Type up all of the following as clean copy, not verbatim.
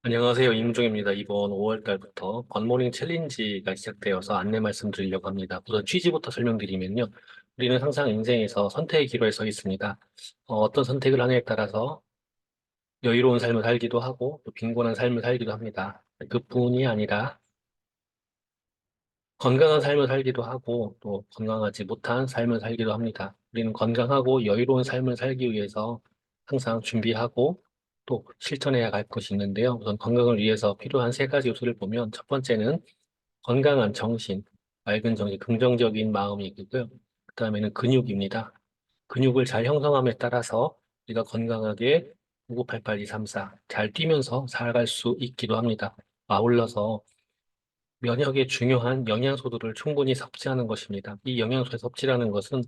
안녕하세요. 임종입니다. 이번 5월 달부터 굿모닝 챌린지가 시작되어서 안내 말씀드리려고 합니다. 우선 취지부터 설명드리면요. 우리는 항상 인생에서 선택의 기로에 서 있습니다. 떤 선택을 하느냐에 따라서 여유로운 삶을 살기도 하고 또 빈곤한 삶을 살기도 합니다. 그뿐이 아니라 건강한 삶을 살기도 하고 또 건강하지 못한 삶을 살기도 합니다. 우리는 건강하고 여유로운 삶을 살기 위해서 항상 준비하고 또 실천해야 할 것이 있는데요. 우선 건강을 위해서 필요한 세 가지 요소를 보면 첫 번째는 건강한 정신, 맑은 정신, 긍정적인 마음이 있고요. 그 다음에는 근육입니다. 근육을 잘 형성함에 따라서 우리가 건강하게 9988-234 잘 뛰면서 살아갈 수 있기도 합니다. 아울러서 면역에 중요한 영양소들을 충분히 섭취하는 것입니다. 이 영양소의 섭취라는 것은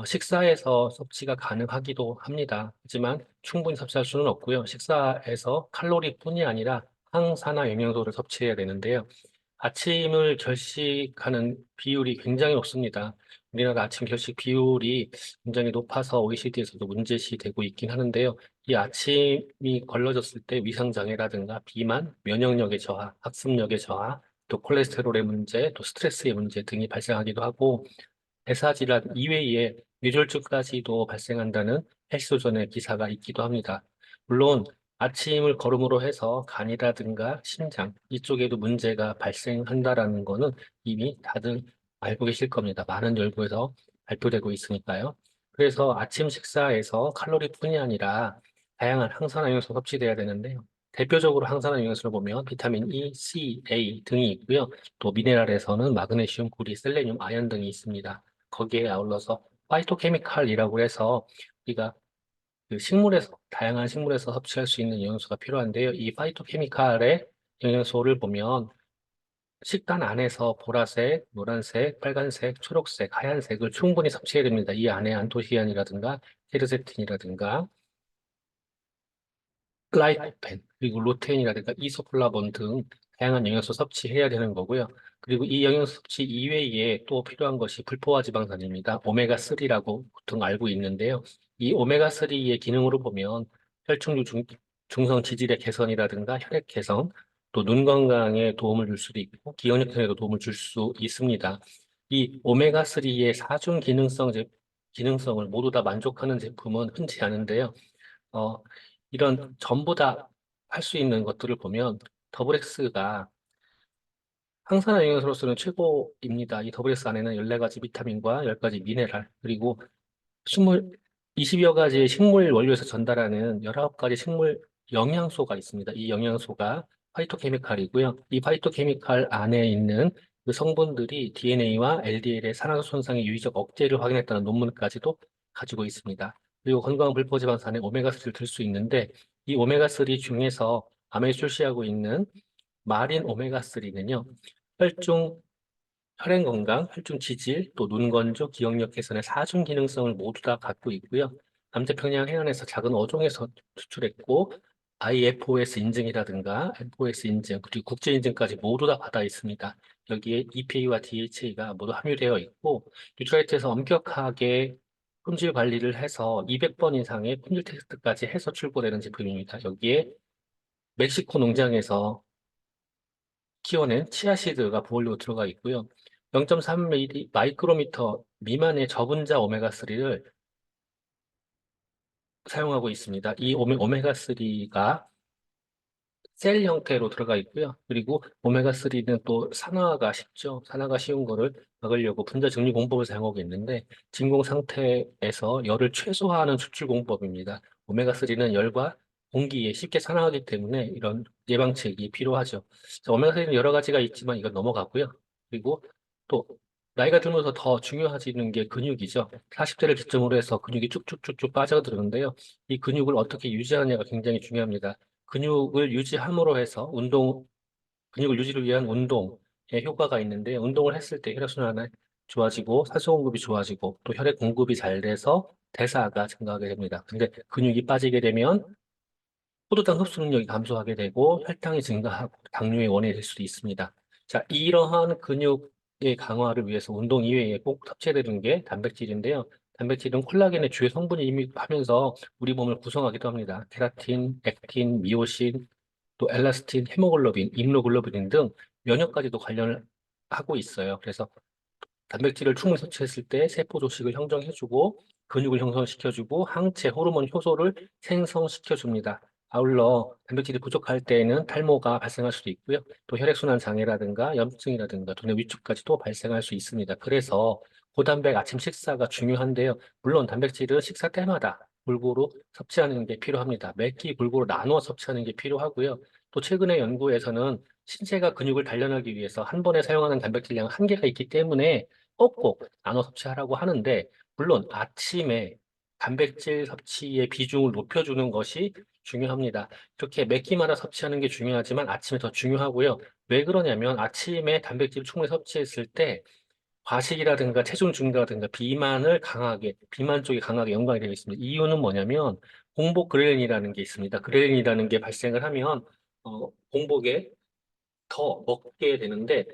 식사에서 섭취가 가능하기도 합니다. 하지만 충분히 섭취할 수는 없고요. 식사에서 칼로리뿐이 아니라 항산화 영양소를 섭취해야 되는데요. 아침을 결식하는 비율이 굉장히 높습니다. 우리나라 아침 결식 비율이 굉장히 높아서 OECD에서도 문제시되고 있긴 하는데요. 이 아침이 걸러졌을 때 위상장애라든가 비만, 면역력의 저하, 학습력의 저하, 또 콜레스테롤의 문제, 또 스트레스의 문제 등이 발생하기도 하고 대사질환 이외에 뇌졸중까지도 발생한다는 헬스존의 기사가 있기도 합니다. 물론 아침을 걸음으로 해서 간이라든가 심장 이쪽에도 문제가 발생한다라는 거는 이미 다들 알고 계실 겁니다. 많은 연구에서 발표되고 있으니까요. 그래서 아침 식사에서 칼로리뿐이 아니라 다양한 항산화 영양소 섭취돼야 되는데요. 대표적으로 항산화 영양소를 보면 비타민 E, C, A 등이 있고요. 또 미네랄에서는 마그네슘, 구리, 셀레늄, 아연 등이 있습니다. 거기에 아울러서 파이토케미칼이라고 해서 우리가 그 식물에서 다양한 식물에서 섭취할 수 있는 영양소가 필요한데요. 이 파이토케미칼의 영양소를 보면 식단 안에서 보라색, 노란색, 빨간색, 초록색, 하얀색을 충분히 섭취해야 됩니다. 이 안에 안토시아닌이라든가 케르세틴이라든가 글라이코펜, 그리고 루테인이라든가 이소플라본 등 다양한 영양소 섭취해야 되는 거고요. 그리고 이 영양소 섭취 이외에 또 필요한 것이 불포화 지방산입니다. 오메가3라고 보통 알고 있는데요. 이 오메가3의 기능으로 보면 혈중류 중성 지질의 개선이라든가 혈액 개선, 또 눈 건강에 도움을 줄 수도 있고 기억력 향에도 도움을 줄 수 있습니다. 이 오메가3의 사중 기능성을 모두 다 만족하는 제품은 흔치 않은데요. 어, 이런 전부 다 할 수 있는 것들을 보면 더블엑스가 항산화 영양소로서는 최고입니다. 이 더블엑스 안에는 14가지 비타민과 10가지 미네랄, 그리고 20, 20여 가지의 식물 원료에서 전달하는 19가지 식물 영양소가 있습니다. 이 영양소가 파이토케미칼이고요. 이 파이토케미칼 안에 있는 그 성분들이 DNA와 LDL의 산화도 손상의 유의적 억제를 확인했다는 논문까지도 가지고 있습니다. 그리고 건강 불포지방산에 오메가3를 들 수 있는데 이 오메가3 중에서 암에 출시하고 있는 마린 오메가3는요. 혈중 혈행 건강, 혈중 지질, 또 눈 건조, 기억력 개선의 사중 기능성을 모두 다 갖고 있고요. 남태평양 해안에서 작은 어종에서 수출했고, IFOS 인증이라든가 FOS 인증, 그리고 국제 인증까지 모두 다 받아 있습니다. 여기에 EPA와 DHA가 모두 함유되어 있고, 뉴트라이트에서 엄격하게 품질 관리를 해서 200번 이상의 품질 테스트까지 해서 출고되는 제품입니다. 여기에 멕시코 농장에서 키워낸 치아시드가 보홀로 들어가 있고요. 0.3 마이크로미터 미만의 저분자 오메가3를 사용하고 있습니다. 이 오메가3가 셀 형태로 들어가 있고요. 그리고 오메가3는 또 산화가 쉽죠. 산화가 쉬운 거를 막으려고 분자 정리 공법을 사용하고 있는데 진공 상태에서 열을 최소화하는 추출 공법입니다. 오메가3는 열과 공기에 쉽게 산화하기 때문에 이런 예방책이 필요하죠. 오메가3는 여러 가지가 있지만 이건 넘어가고요. 그리고 또 나이가 들면서 더 중요해지는 게 근육이죠. 40대를 기점으로 해서 근육이 쭉쭉쭉쭉 빠져들었는데요. 이 근육을 어떻게 유지하느냐가 굉장히 중요합니다. 근육을 유지함으로 해서 근육을 유지를 위한 운동에 효과가 있는데, 운동을 했을 때 혈액순환이 좋아지고, 산소 공급이 좋아지고, 또 혈액 공급이 잘 돼서 대사가 증가하게 됩니다. 근데 근육이 빠지게 되면 포도당 흡수 능력이 감소하게 되고, 혈당이 증가하고, 당뇨의 원인이 될 수도 있습니다. 자, 이러한 근육의 강화를 위해서 운동 이외에 꼭 섭취해야 되는 게 단백질인데요. 단백질은 콜라겐의 주요 성분이 이미 하면서 우리 몸을 구성하기도 합니다. 케라틴, 액틴, 미오신, 또 엘라스틴, 헤모글로빈, 임무노글로빈 등 면역까지도 관련을 하고 있어요. 그래서 단백질을 충분히 섭취했을 때 세포 조직을 형성해주고 근육을 형성시켜주고 항체, 호르몬 효소를 생성시켜줍니다. 아울러 단백질이 부족할 때에는 탈모가 발생할 수도 있고요. 또 혈액순환 장애라든가 염증이라든가 두뇌 위축까지도 발생할 수 있습니다. 그래서 고단백 아침 식사가 중요한데요. 물론 단백질은 식사 때마다 골고루 섭취하는 게 필요합니다. 몇 끼 골고루 나누어 섭취하는 게 필요하고요. 또 최근의 연구에서는 신체가 근육을 단련하기 위해서 한 번에 사용하는 단백질량 한계가 있기 때문에 꼭꼭 나눠 섭취하라고 하는데, 물론 아침에 단백질 섭취의 비중을 높여주는 것이 중요합니다. 이렇게 몇 끼마다 섭취하는 게 중요하지만 아침에 더 중요하고요. 왜 그러냐면 아침에 단백질을 충분히 섭취했을 때 과식이라든가 체중 증가라든가 비만 쪽이 강하게 연관이 되어 있습니다. 이유는 뭐냐면 공복 그렐린이라는 게 있습니다. 그렐린이라는 게 발생을 하면 공복에 더 먹게 되는데,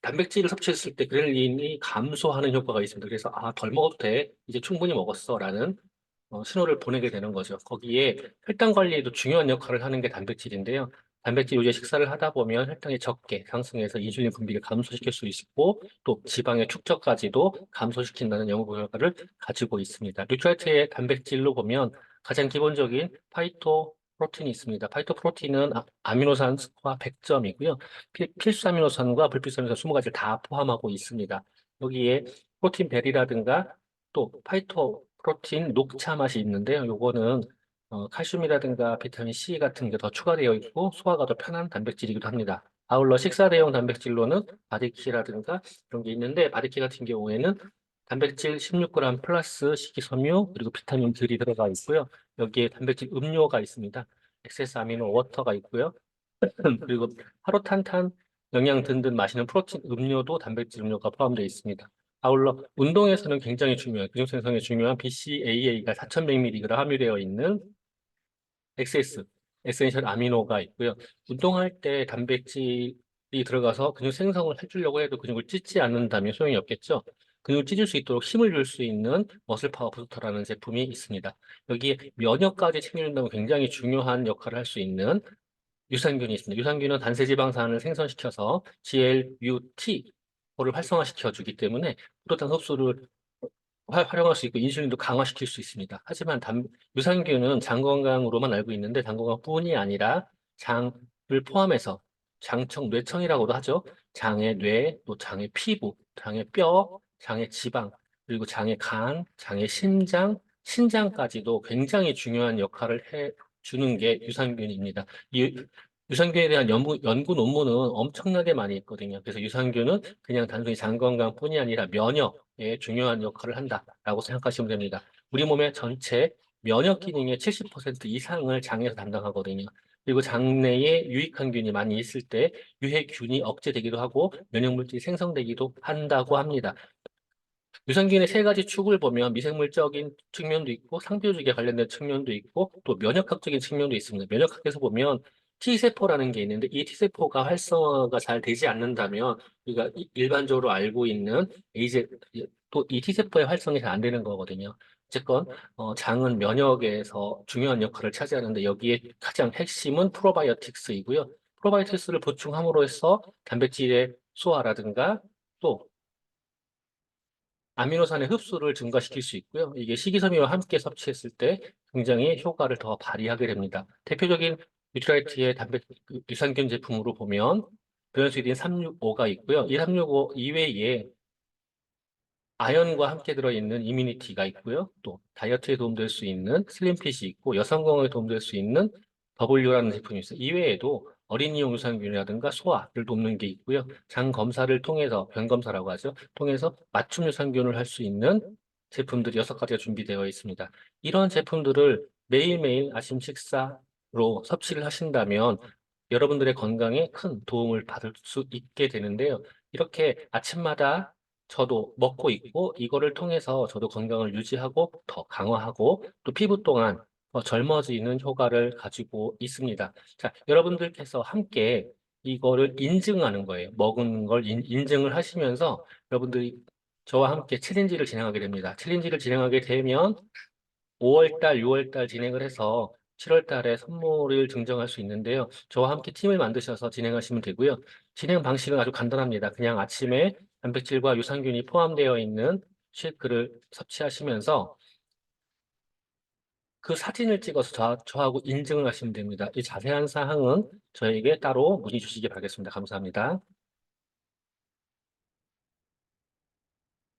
단백질을 섭취했을 때 그렐린이 감소하는 효과가 있습니다. 그래서 덜 먹어도 돼. 이제 충분히 먹었어라는 신호를 보내게 되는 거죠. 거기에 혈당 관리에도 중요한 역할을 하는 게 단백질인데요. 단백질 위주의 식사를 하다 보면 혈당이 적게 상승해서 인슐린 분비를 감소시킬 수 있고 또 지방의 축적까지도 감소시킨다는 연구 결과를 가지고 있습니다. 뉴트라이트의 단백질로 보면 가장 기본적인 파이토 프로틴이 있습니다. 파이토 프로틴은 아미노산과 100점이고요. 필수 아미노산과 불필수 아미노산 20가지를 다 포함하고 있습니다. 여기에 프로틴 벨이라든가 또 파이토 프로틴 녹차 맛이 있는데요. 요거는 칼슘이라든가 비타민 C 같은 게 더 추가되어 있고 소화가 더 편한 단백질이기도 합니다. 아울러 식사 대용 단백질로는 바디키라든가 그런 게 있는데, 바디키 같은 경우에는 단백질 16g 플러스 식이섬유 그리고 비타민 들이 들어가 있고요. 여기에 단백질 음료가 있습니다. 엑세스 아미노 워터가 있고요. 그리고 하루 탄탄 영양 든든 마시는 프로틴 음료도 단백질 음료가 포함되어 있습니다. 아울러 운동에서는 굉장히 중요한 근육 생성에 중요한 BCAA가 4100mg 함유되어 있는 XS, 에센셜 아미노가 있고요. 운동할 때 단백질이 들어가서 근육 생성을 해주려고 해도 근육을 찢지 않는다면 소용이 없겠죠. 근육을 찢을 수 있도록 힘을 줄 수 있는 머슬 파워 부스터라는 제품이 있습니다. 여기에 면역까지 챙겨준다면 굉장히 중요한 역할을 할 수 있는 유산균이 있습니다. 유산균은 단세지방산을 생성시켜서 GLUT4를 활성화시켜 주기 때문에 포도당 흡수를 활용할 수 있고 인슐린도 강화시킬 수 있습니다. 하지만 유산균은 장 건강으로만 알고 있는데 장 건강뿐이 아니라 장을 포함해서 장청, 뇌청이라고도 하죠. 장의 뇌, 또 장의 피부, 장의 뼈, 장의 지방, 그리고 장의 간, 장의 심장, 신장까지도 굉장히 중요한 역할을 해 주는 게 유산균입니다. 이 유산균에 대한 연구 논문은 엄청나게 많이 있거든요. 그래서 유산균은 그냥 단순히 장 건강뿐이 아니라 면역에 중요한 역할을 한다라고 생각하시면 됩니다. 우리 몸의 전체 면역 기능의 70% 이상을 장에서 담당하거든요. 그리고 장내에 유익한 균이 많이 있을 때 유해균이 억제되기도 하고 면역물질이 생성되기도 한다고 합니다. 유산균의 세 가지 축을 보면 미생물적인 측면도 있고 상비조직에 관련된 측면도 있고 또 면역학적인 측면도 있습니다. 면역학에서 보면 T세포라는 게 있는데 이 T세포가 활성화가 잘 되지 않는다면 우리가 일반적으로 알고 있는 이제 또 이 T세포의 활성이 잘 안 되는 거거든요. 어쨌건 장은 면역에서 중요한 역할을 차지하는데 여기에 가장 핵심은 프로바이오틱스이고요. 프로바이오틱스를 보충함으로 해서 단백질의 소화라든가 또 아미노산의 흡수를 증가시킬 수 있고요. 이게 식이섬유와 함께 섭취했을 때 굉장히 효과를 더 발휘하게 됩니다. 대표적인 뉴트라이트의 유산균 제품으로 보면 밸런스유딘 365가 있고요. 이 365 이외에 아연과 함께 들어있는 이뮤니티가 있고요. 또 다이어트에 도움될 수 있는 슬림핏이 있고 여성 건강에 도움될 수 있는 W라는 제품이 있어요. 이외에도 어린이용 유산균이라든가 소화를 돕는 게 있고요. 장 검사를 통해서 변 검사라고 하죠. 통해서 맞춤 유산균을 할 수 있는 제품들이 6가지가 준비되어 있습니다. 이런 제품들을 매일매일 아침 식사로 섭취를 하신다면 여러분들의 건강에 큰 도움을 받을 수 있게 되는데요. 이렇게 아침마다 저도 먹고 있고 이거를 통해서 저도 건강을 유지하고 더 강화하고 또 피부 또한 더 젊어지는 효과를 가지고 있습니다. 자, 여러분들께서 함께 이거를 인증하는 거예요. 먹은 걸 인증을 하시면서 여러분들이 저와 함께 챌린지를 진행하게 됩니다. 챌린지를 진행하게 되면 5월 달, 6월 달 진행을 해서 7월 달에 선물을 증정할 수 있는데요. 저와 함께 팀을 만드셔서 진행하시면 되고요. 진행 방식은 아주 간단합니다. 그냥 아침에 단백질과 유산균이 포함되어 있는 쉐이크를 섭취하시면서 그 사진을 찍어서 저하고 인증을 하시면 됩니다. 이 자세한 사항은 저에게 따로 문의 주시기 바라겠습니다. 감사합니다.